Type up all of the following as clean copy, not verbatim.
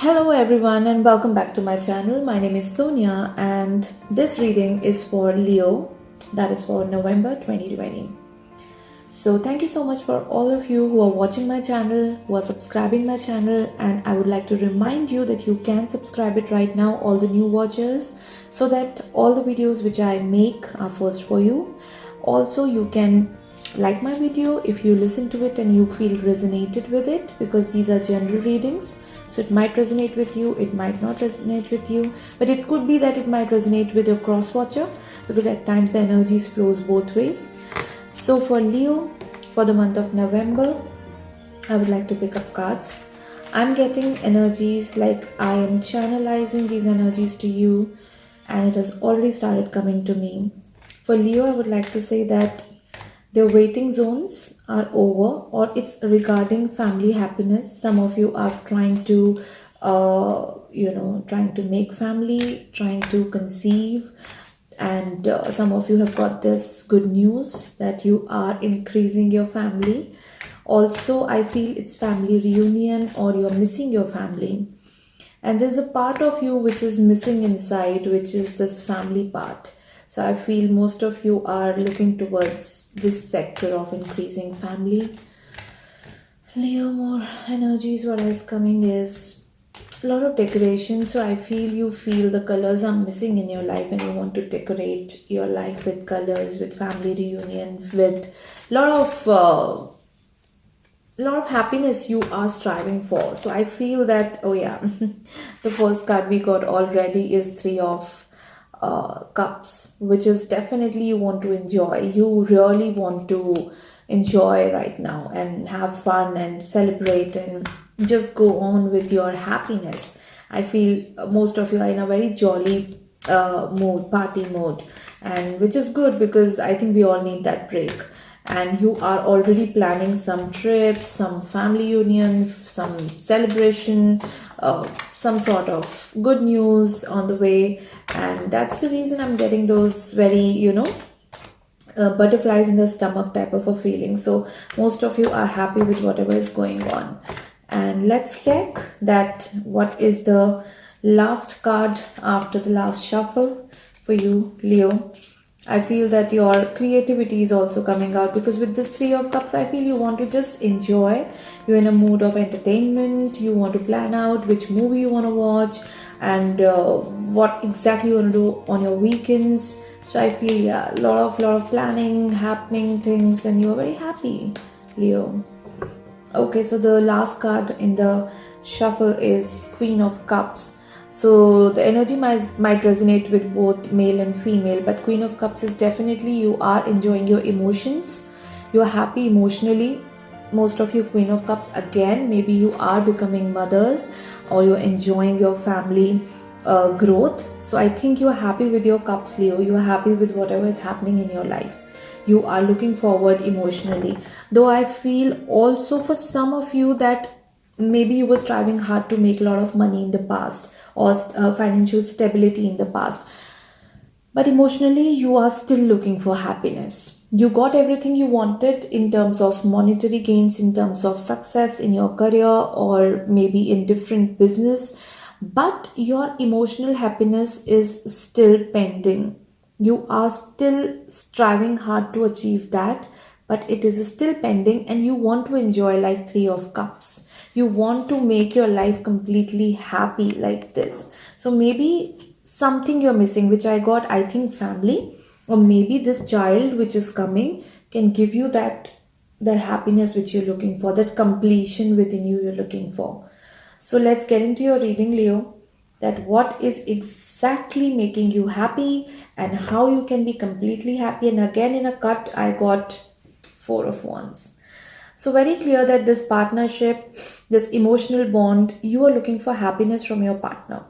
Hello everyone and welcome back to my channel. My name is Sonia and this reading is for Leo, that is for November 2020. So thank you so much for all of you who are watching my channel, who are subscribing my channel, and I would like to remind you that you can subscribe it right now, all the new watchers, so that all the videos which I make are first for you. Also, you can like my video if you listen to it and you feel resonated with it, because these are general readings. So it might resonate with you, it might not resonate with you, but it could be that it might resonate with your cross watcher, because at times the energies flows both ways. So for Leo, for the month of November, I would like to pick up cards. I'm getting energies like I am channelizing these energies to you, and it has already started coming to me. For Leo, I would like to say that their waiting zones are over, or it's regarding family happiness. Some of you are trying to trying to make family, trying to conceive, and some of you have got this good news that you are increasing your family. Also, I feel it's family reunion, or you're missing your family, and there's a part of you which is missing inside, which is this family part. So I feel most of you are looking towards this sector of increasing family. Leo, more energies, what is coming is a lot of decoration. So I feel you feel the colors are missing in your life and you want to decorate your life with colors, with family reunion, with a lot of happiness you are striving for. So I feel that, oh yeah, the first card we got already is Three of Cups, which is definitely you want to enjoy. You really want to enjoy right now and have fun and celebrate and just go on with your happiness. I feel most of you are in a very jolly mode, party mode, and which is good, because I think we all need that break. And you are already planning some trips, some family union, some celebration, some sort of good news on the way. And that's the reason I'm getting those very, butterflies in the stomach type of a feeling. So most of you are happy with whatever is going on. And let's check that what is the last card after the last shuffle for you, Leo. I feel that your creativity is also coming out, because with this Three of Cups, I feel you want to just enjoy. You're in a mood of entertainment. You want to plan out which movie you want to watch, and what exactly you want to do on your weekends. So I feel, yeah, a lot of planning happening things, and you are very happy, Leo. Okay, so the last card in the shuffle is Queen of Cups. So the energy might resonate with both male and female, but Queen of Cups is definitely you are enjoying your emotions. You are happy emotionally. Most of you Queen of Cups, again, maybe you are becoming mothers, or you're enjoying your family growth. So I think you are happy with your cups, Leo. You are happy with whatever is happening in your life. You are looking forward emotionally. Though I feel also for some of you that maybe you were striving hard to make a lot of money in the past, or financial stability in the past, but emotionally you are still looking for happiness. You got everything you wanted in terms of monetary gains, in terms of success in your career, or maybe in different business, but your emotional happiness is still pending. You are still striving hard to achieve that, but it is still pending, and you want to enjoy like Three of Cups. You want to make your life completely happy like this. So maybe something you're missing, which I got, I think family, or maybe this child which is coming can give you that happiness which you're looking for, that completion within you you're looking for. So let's get into your reading, Leo, that what is exactly making you happy and how you can be completely happy. And again, in a cut, I got Four of Wands. So very clear that this partnership, this emotional bond, you are looking for happiness from your partner,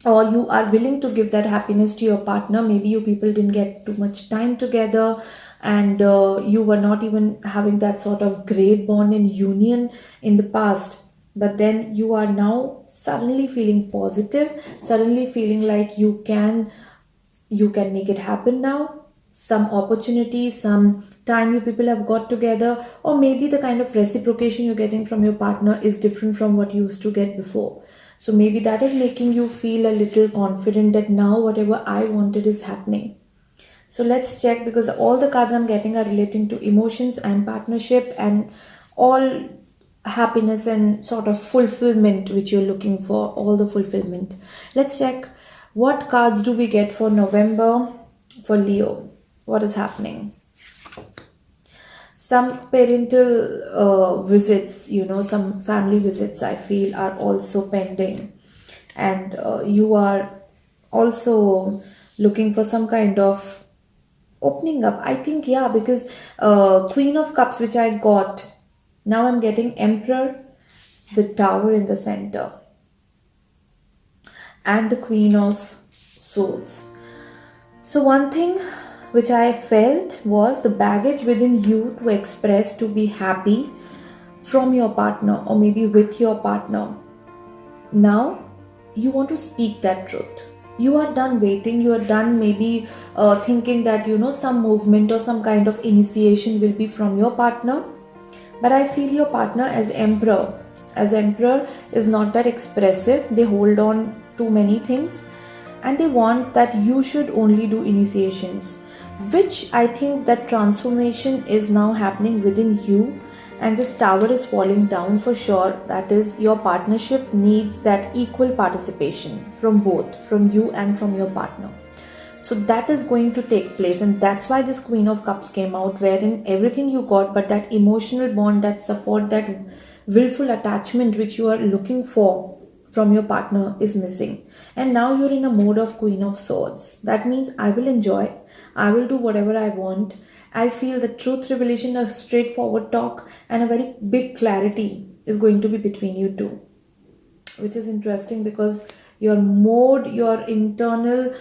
or you are willing to give that happiness to your partner. Maybe you people didn't get too much time together, and you were not even having that sort of great bond and union in the past, but then you are now suddenly feeling positive, suddenly feeling like you can make it happen now. Some opportunity, some time you people have got together, or maybe the kind of reciprocation you're getting from your partner is different from what you used to get before. So maybe that is making you feel a little confident that now whatever I wanted is happening. So let's check, because all the cards I'm getting are relating to emotions and partnership and all happiness and sort of fulfillment which you're looking for, all the fulfillment. Let's check what cards do we get for November for Leo. What is happening? Some parental visits, some family visits I feel are also pending, and you are also looking for some kind of opening up, I think. Yeah, because Queen of Cups which I got, now I'm getting Emperor, the Tower in the center, and the Queen of Swords. So one thing which I felt was the baggage within you to express, to be happy from your partner or maybe with your partner. Now you want to speak that truth. You are done waiting, you are done maybe thinking that some movement or some kind of initiation will be from your partner. But I feel your partner as emperor is not that expressive. They hold on to many things, and they want that you should only do initiations, which I think that transformation is now happening within you, and this tower is falling down for sure. That is, your partnership needs that equal participation from both, from you and from your partner. So that is going to take place, and that's why this Queen of Cups came out, wherein everything you got, but that emotional bond, that support, that willful attachment which you are looking for from your partner is missing. And now you're in a mode of Queen of Swords. That means I will enjoy, I will do whatever I want. I feel the truth revelation, a straightforward talk, and a very big clarity is going to be between you two, which is interesting because your mode, your internal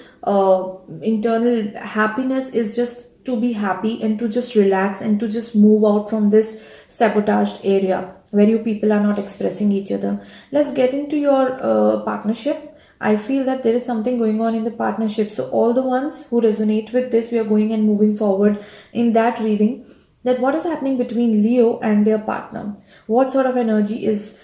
happiness is just to be happy and to just relax and to just move out from this sabotaged area where you people are not expressing each other. Let's get into your partnership. I feel that there is something going on in the partnership. So all the ones who resonate with this, we are going and moving forward in that reading, that what is happening between Leo and their partner, what sort of energy is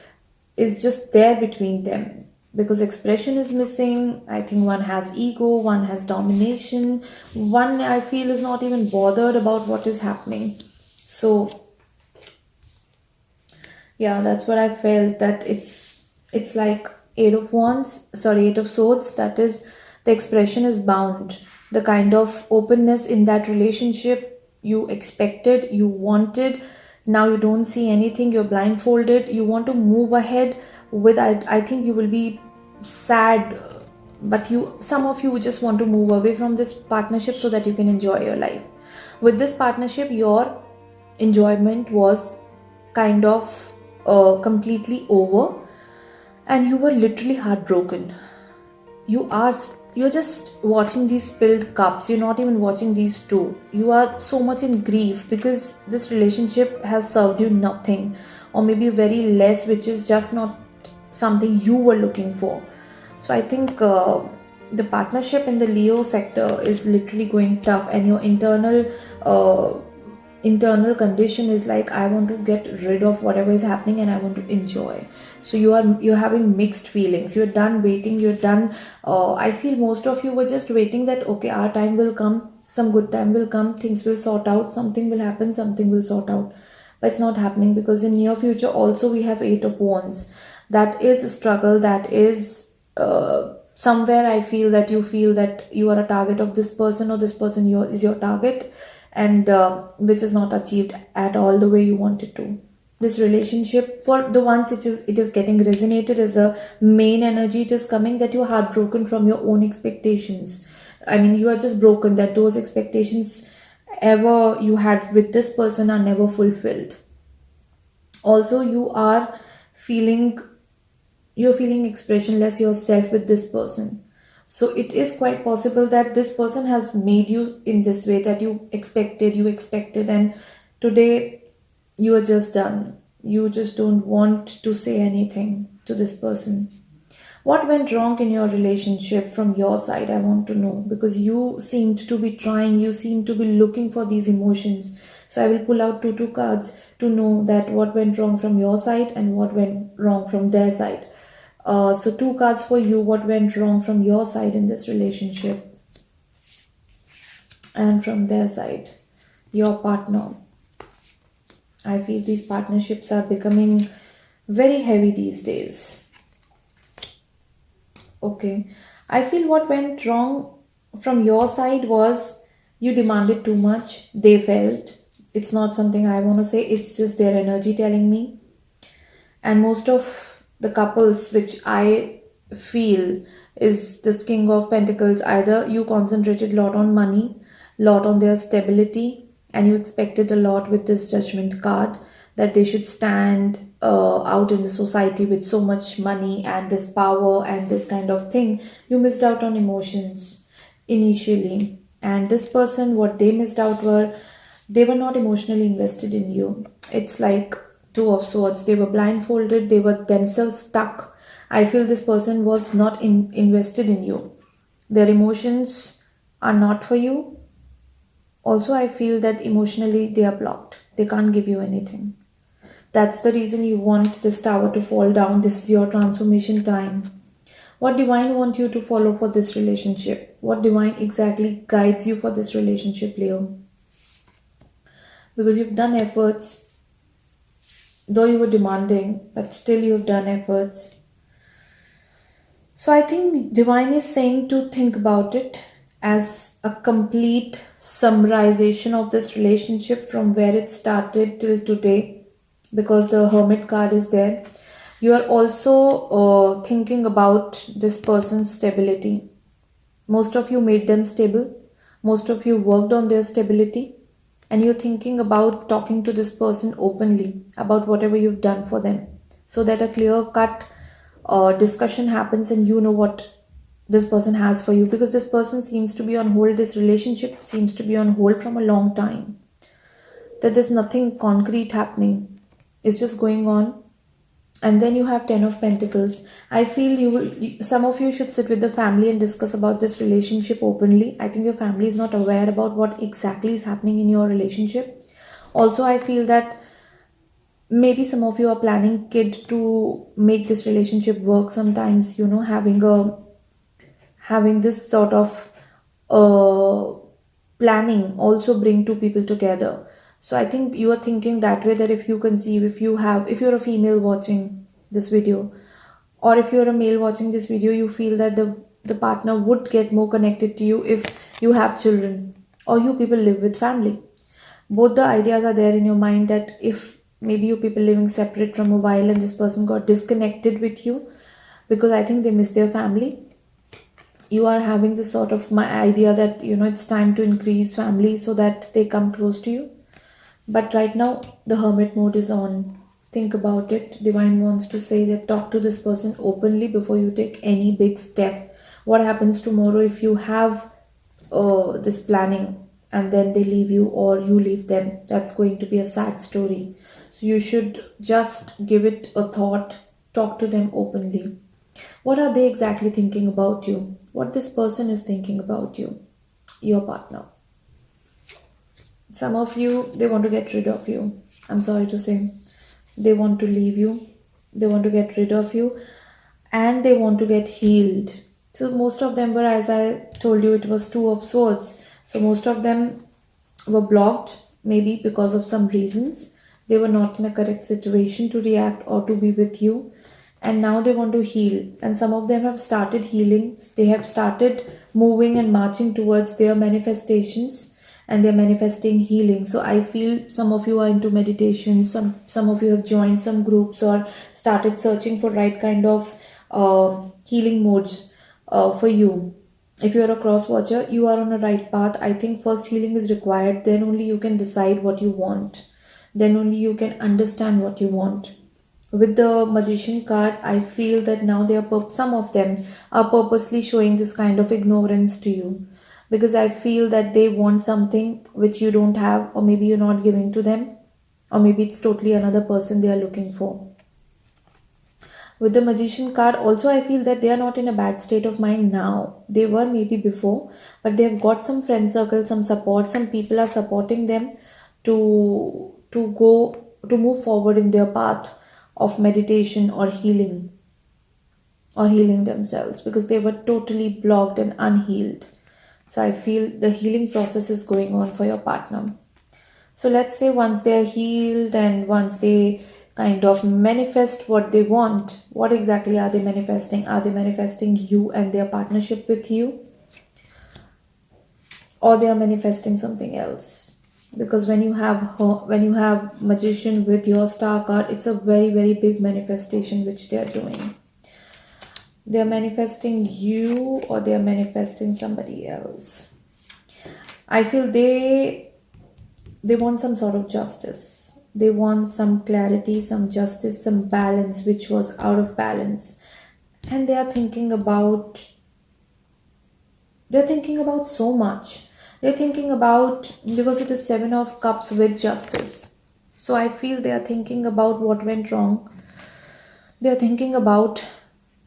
just there between them, because expression is missing. I think one has ego, one has domination, one I feel is not even bothered about what is happening. So yeah, that's what I felt, that it's like eight of swords. That is, the expression is bound. The kind of openness in that relationship you expected, you wanted, now you don't see anything, you're blindfolded, you want to move ahead with. I think you will be sad, but some of you just want to move away from this partnership so that you can enjoy your life. With this partnership, your enjoyment was kind of completely over, and you were literally heartbroken. You're just watching these spilled cups, you're not even watching these two. You are so much in grief because this relationship has served you nothing, or maybe very less, which is just not something you were looking for. So I think the partnership in the Leo sector is literally going tough, and your internal condition is like, I want to get rid of whatever is happening and I want to enjoy. So you're having mixed feelings. You're done waiting, you're done. I feel most of you were just waiting that okay, our time will come, some good time will come, things will sort out, something will happen, something will sort out. But it's not happening, because in near future also we have Eight of Wands. That is a struggle, that is somewhere I feel that you are a target of this person, or this person is your target, and which is not achieved at all the way you wanted to. This relationship, for the ones it is getting resonated as a main energy, it is coming that you're heartbroken from your own expectations. I mean, you are just broken that those expectations ever you had with this person are never fulfilled. Also, feeling you're feeling expressionless yourself with this person. So it is quite possible that this person has made you in this way, that you expected, and today you are just done. You just don't want to say anything to this person. What went wrong in your relationship from your side? I want to know, because you seemed to be trying, you seem to be looking for these emotions. So I will pull out two cards to know that what went wrong from your side and what went wrong from their side. So two cards for you, what went wrong from your side in this relationship, and from their side, your partner. I feel these partnerships are becoming very heavy these days. Okay. I feel what went wrong from your side was you demanded too much. They felt. It's not something I want to say, it's just their energy telling me. And most of the couples which I feel is this King of Pentacles, either you concentrated a lot on money, lot on their stability, and you expected a lot with this Judgment card, that they should stand out in the society with so much money and this power and this kind of thing. You missed out on emotions initially, and this person, what they missed out were, they were not emotionally invested in you. It's like two of swords. They were blindfolded, they were themselves stuck. I feel this person was not invested in you. Their emotions are not for you. Also, I feel that emotionally they are blocked. They can't give you anything. That's the reason you want this tower to fall down. This is your transformation time. What divine want you to follow for this relationship? What divine exactly guides you for this relationship, Leo? Because you've done efforts, though you were demanding, but still you've done efforts. So I think divine is saying to think about it as a complete summarization of this relationship from where it started till today, because the hermit card is there. You are also thinking about this person's stability. Most of you made them stable, most of you worked on their stability, and you're thinking about talking to this person openly about whatever you've done for them, so that a clear cut discussion happens and you know what this person has for you, because this person seems to be on hold, this relationship seems to be on hold from a long time, that there's nothing concrete happening, it's just going on. And then you have 10 of Pentacles. I feel some of you should sit with the family and discuss about this relationship openly. I think your family is not aware about what exactly is happening in your relationship. Also, I feel that maybe some of you are planning kid to make this relationship work. Sometimes, having this sort of uh, planning also bring two people together. So I think you are thinking that way, that if you conceive, if you're a female watching this video, or if you're a male watching this video, you feel that the partner would get more connected to you if you have children, or you people live with family. Both the ideas are there in your mind, that if maybe you people living separate from a while and this person got disconnected with you because I think they miss their family, you are having this sort of my idea that it's time to increase family so that they come close to you. But right now the hermit mode is on. Think about it. Divine wants to say that talk to this person openly before you take any big step. What happens tomorrow if you have this planning and then they leave you or you leave them? That's going to be a sad story. So you should just give it a thought, talk to them openly. What are they exactly thinking about you? What this person is thinking about you, your partner. Some of you, they want to get rid of you. I'm sorry to say. They want to leave you. They want to get rid of you. And they want to get healed. So most of them were, as I told you, it was two of swords. So most of them were blocked, maybe because of some reasons. They were not in a correct situation to react or to be with you. And now they want to heal. And some of them have started healing. They have started moving and marching towards their manifestations, and they're manifesting healing. So I feel some of you are into meditation, some of you have joined some groups or started searching for right kind of healing modes for you. If you're a cross watcher, you are on a right path. I think first healing is required, then only you can decide what you want, then only you can understand what you want. With the magician card, I feel that now some of them are purposely showing this kind of ignorance to you, because I feel that they want something which you don't have, or maybe you're not giving to them, or maybe it's totally another person they are looking for. With the magician card, also I feel that they are not in a bad state of mind now. They were maybe before, but they've got some friend circle, some support, some people are supporting them to move forward in their path of meditation or healing. or healing themselves because they were totally blocked and unhealed. So I feel the healing process is going on for your partner. So let's say once they are healed and once they kind of manifest what they want, what exactly are they manifesting? Are they manifesting you and their partnership with you, or they are manifesting something else? Because when you have magician with your star card, it's a very very big manifestation which they are doing. They are manifesting you or they are manifesting somebody else. I feel they want some sort of justice. They want some clarity, some justice, some balance which was out of balance. And they're thinking about so much. They're thinking about, because it is 7 of cups with justice. So I feel they are thinking about what went wrong. They're thinking about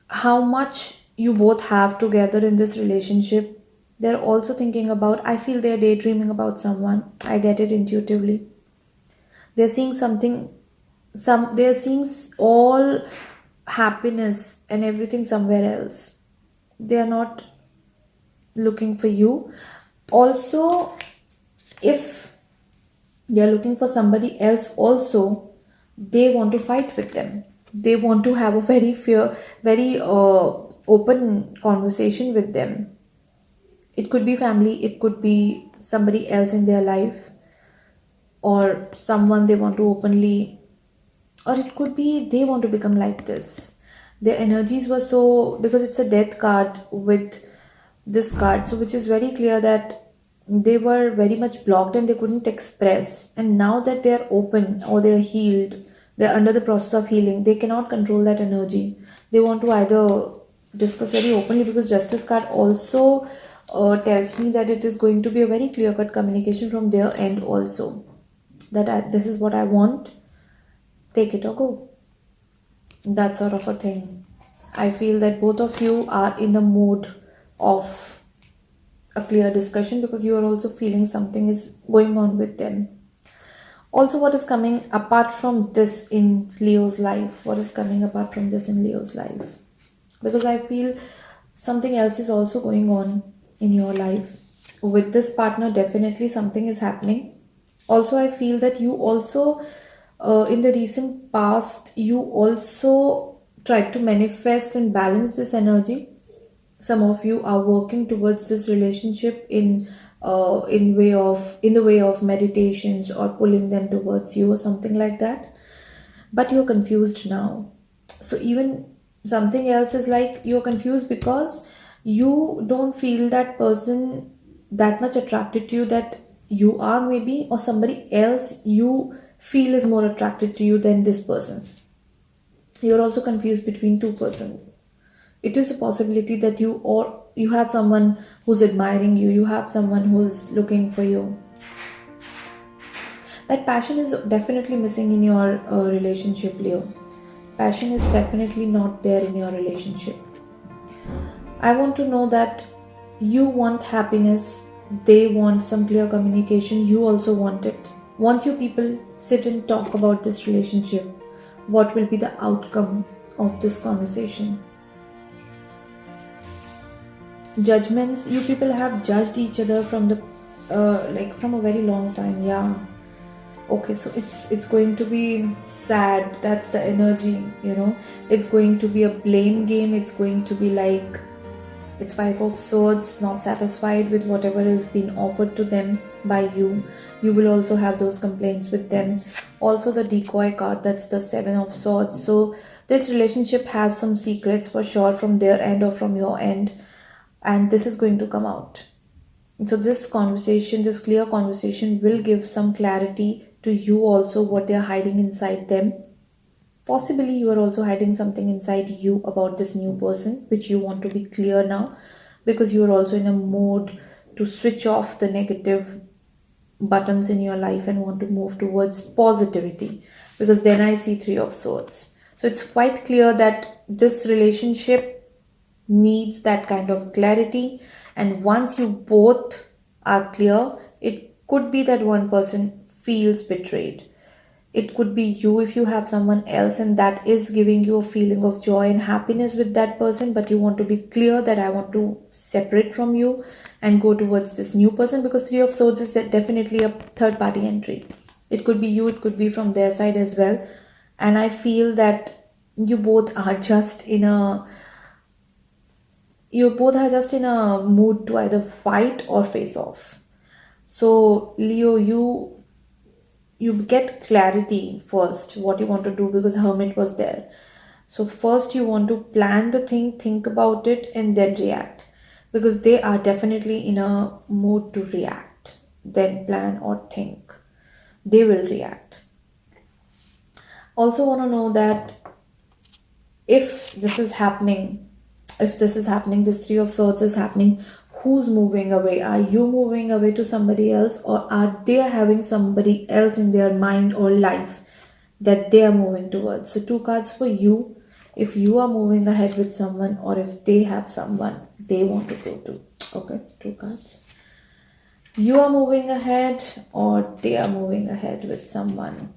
how much you both have together in this relationship. They're also thinking about, I feel they're daydreaming about someone. I get it intuitively. They're seeing something, they're seeing all happiness and everything somewhere else. They are not looking for you. Also, if they are looking for somebody else also, they want to fight with them. They want to have a very open conversation with them. It could be family, it could be somebody else in their life, or someone they want to openly, or it could be they want to become like this. Their energies were so, because it's a death card with this card, so which is very clear that they were very much blocked and they couldn't express, and now that they are open or they are healed, they're under the process of healing, they cannot control that energy. They want to either discuss very openly, because justice card also tells me that it is going to be a very clear cut communication from their end also, that this is what I want, take it or go, that sort of a thing. I feel that both of you are in the mood of a clear discussion because you are also feeling something is going on with them. Also, what is coming apart from this in Leo's life? What is coming apart from this in Leo's life? Because I feel something else is also going on in your life. With this partner, definitely something is happening. Also, I feel that you also, in the recent past, you also tried to manifest and balance this energy. Some of you are working towards this relationship in the way of meditations or pulling them towards you or something like that, but you're confused now. So even something else is like you're confused because you don't feel that person that much attracted to you that you are, maybe, or somebody else you feel is more attracted to you than this person. You're also confused between two persons. It is a possibility that you have someone who's admiring you, you have someone who's looking for you. That passion is definitely missing in your relationship, Leo. Passion is definitely not there in your relationship. I want to know that you want happiness, they want some clear communication, you also want it. Once you people sit and talk about this relationship, what will be the outcome of this conversation? Judgments, you people have judged each other from the like from a very long time. Yeah, okay, so it's going to be sad. That's the energy, it's going to be a blame game. It's going to be like, it's 5 of swords, not satisfied with whatever is being offered to them by you. You will also have those complaints with them. Also the decoy card, that's the 7 of swords. So this relationship has some secrets for sure from their end or from your end, and this is going to come out. So this conversation, this clear conversation, will give some clarity to you also, what they are hiding inside them. Possibly you are also hiding something inside you about this new person, which you want to be clear now, because you are also in a mode to switch off the negative buttons in your life and want to move towards positivity, because then I see 3 of swords. So it's quite clear that this relationship needs that kind of clarity, and once you both are clear, it could be that one person feels betrayed. It could be you if you have someone else and that is giving you a feeling of joy and happiness with that person, but you want to be clear that I want to separate from you and go towards this new person, because Three of Swords is definitely a third party entry. It could be you, it could be from their side as well. And I feel that you both are just in a you both are just in a mood to either fight or face off. So Leo, you get clarity first what you want to do, because Hermit was there. So first you want to plan the thing, think about it, and then react, because they are definitely in a mood to react, then plan or think. They will react. Also want to know that if this is happening, this Three of Swords is happening, who's moving away? Are you moving away to somebody else, or are they having somebody else in their mind or life that they are moving towards? So two cards for you, if you are moving ahead with someone, or if they have someone they want to go to. Okay, two cards. You are moving ahead or they are moving ahead with someone.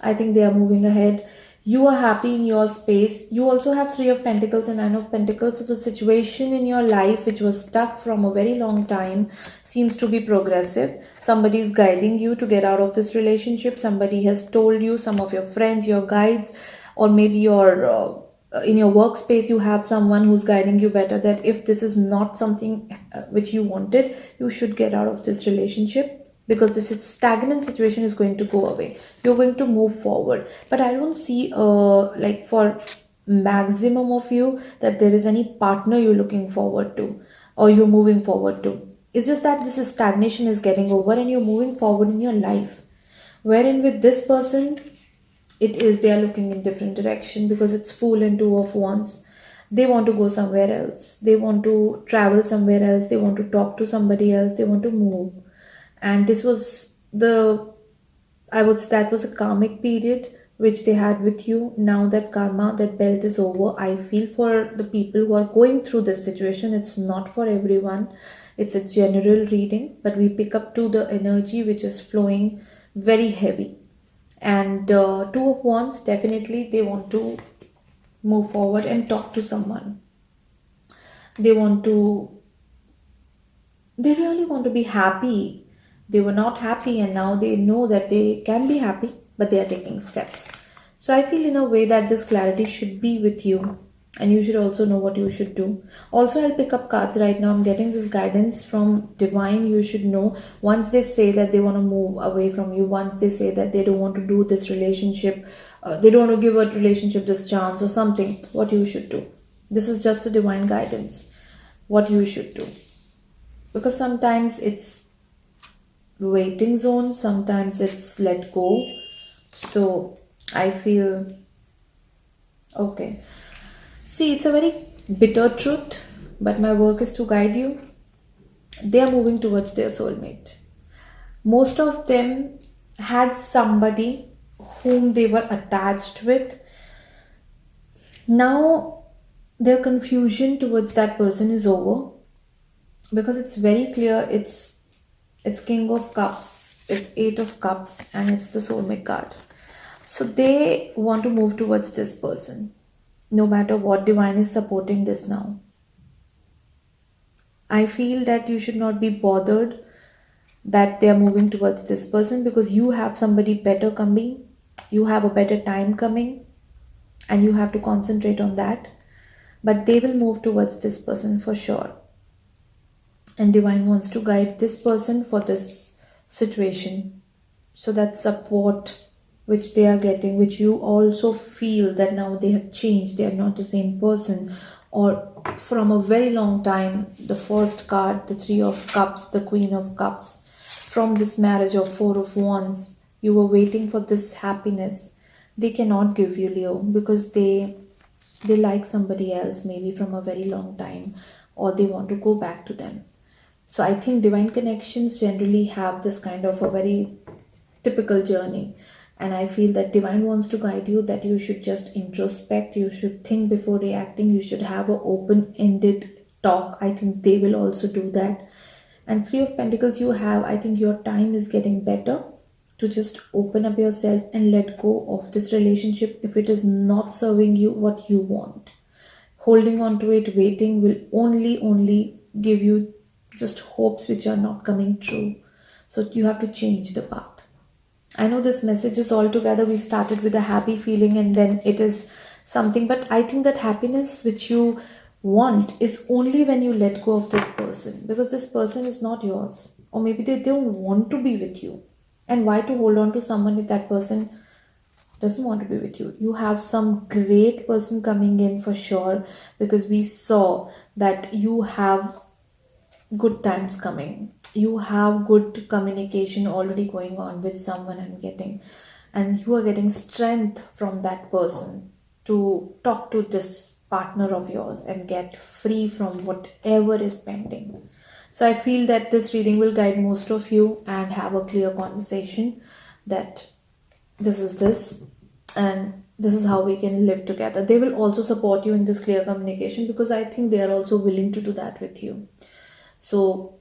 I think they are moving ahead. You are happy in your space. You also have Three of Pentacles and Nine of Pentacles. So the situation in your life, which was stuck from a very long time, seems to be progressive. Somebody is guiding you to get out of this relationship. Somebody has told you, some of your friends, your guides, or maybe your in your workspace, you have someone who's guiding you better, that if this is not something which you wanted, you should get out of this relationship, because this is stagnant situation is going to go away. You're going to move forward. But I don't see like for maximum of you that there is any partner you're looking forward to or you're moving forward to. It's just that this is stagnation is getting over and you're moving forward in your life, wherein with this person, it is they are looking in different direction, because it's Fool and Two of Wands. They want to go somewhere else, they want to travel somewhere else, they want to talk to somebody else, they want to move. And this was the, I would say that was a karmic period which they had with you. Now that karma, that belt is over. I feel for the people who are going through this situation, it's not for everyone. It's a general reading, but we pick up to the energy which is flowing very heavy. And Two of Wands, definitely they want to move forward and talk to someone. They want to, they really want to be happy. They were not happy and now they know that they can be happy, but they are taking steps. So I feel in a way that this clarity should be with you, and you should also know what you should do. Also, I'll pick up cards right now. I'm getting this guidance from divine. You should know, once they say that they want to move away from you, once they say that they don't want to do this relationship, they don't want to give a relationship this chance or something, what you should do. This is just a divine guidance, what you should do. Because sometimes it's waiting zone, sometimes it's let go. So I feel okay. See, it's a very bitter truth, but my work is to guide you. They are moving towards their soulmate. Most of them had somebody whom they were attached with. Now their confusion towards that person is over, because it's very clear. It's King of Cups, it's Eight of Cups, and it's the soulmate card. So they want to move towards this person, no matter what. Divine is supporting this now. I feel that you should not be bothered that they are moving towards this person, because you have somebody better coming, you have a better time coming, and you have to concentrate on that. But they will move towards this person for sure. And divine wants to guide this person for this situation. So that support which they are getting, which you also feel that now they have changed, they are not the same person, or from a very long time, the first card, the Three of Cups, the Queen of Cups, from this marriage of Four of Wands, you were waiting for this happiness. They cannot give you, Leo, because they like somebody else, maybe from a very long time, or they want to go back to them. So I think divine connections generally have this kind of a very typical journey. And I feel that divine wants to guide you, that you should just introspect, you should think before reacting, you should have an open-ended talk. I think they will also do that. And Three of Pentacles you have, I think your time is getting better. to just open up yourself and let go of this relationship if it is not serving you what you want. Holding on to it, waiting will only give you just hopes which are not coming true. So you have to change the path. I know this message is all together. We started with a happy feeling and then it is something, but I think that happiness which you want is only when you let go of this person, because this person is not yours, or maybe they don't want to be with you. And why to hold on to someone if that person doesn't want to be with you? You have some great person coming in for sure, because we saw that you have good times coming. You have good communication already going on with someone, I'm getting, and you are getting strength from that person to talk to this partner of yours and get free from whatever is pending. So I feel that this reading will guide most of you and have a clear conversation that this is this and this is how we can live together. They will also support you in this clear communication, because I think they are also willing to do that with you. So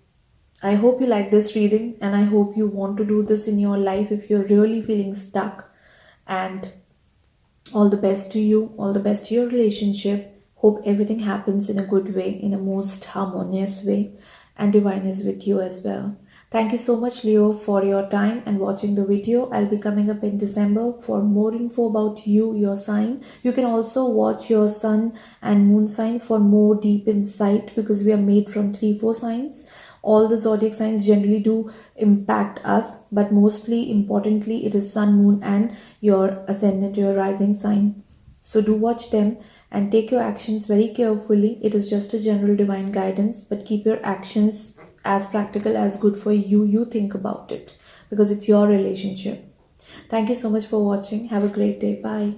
I hope you like this reading, and I hope you want to do this in your life if you're really feeling stuck. And all the best to you, all the best to your relationship. Hope everything happens in a good way, in a most harmonious way, and divine is with you as well. Thank you so much, Leo, for your time and watching the video. I'll be coming up in December for more info about you, your sign. You can also watch your sun and moon sign for more deep insight, because we are made from 3 4 signs. All the zodiac signs generally do impact us, but mostly importantly it is sun, moon, and your ascendant, your rising sign. So do watch them and take your actions very carefully. It is just a general divine guidance, but keep your actions as practical as good for you. You think about it, because it's your relationship. Thank you so much for watching. Have a great day. Bye.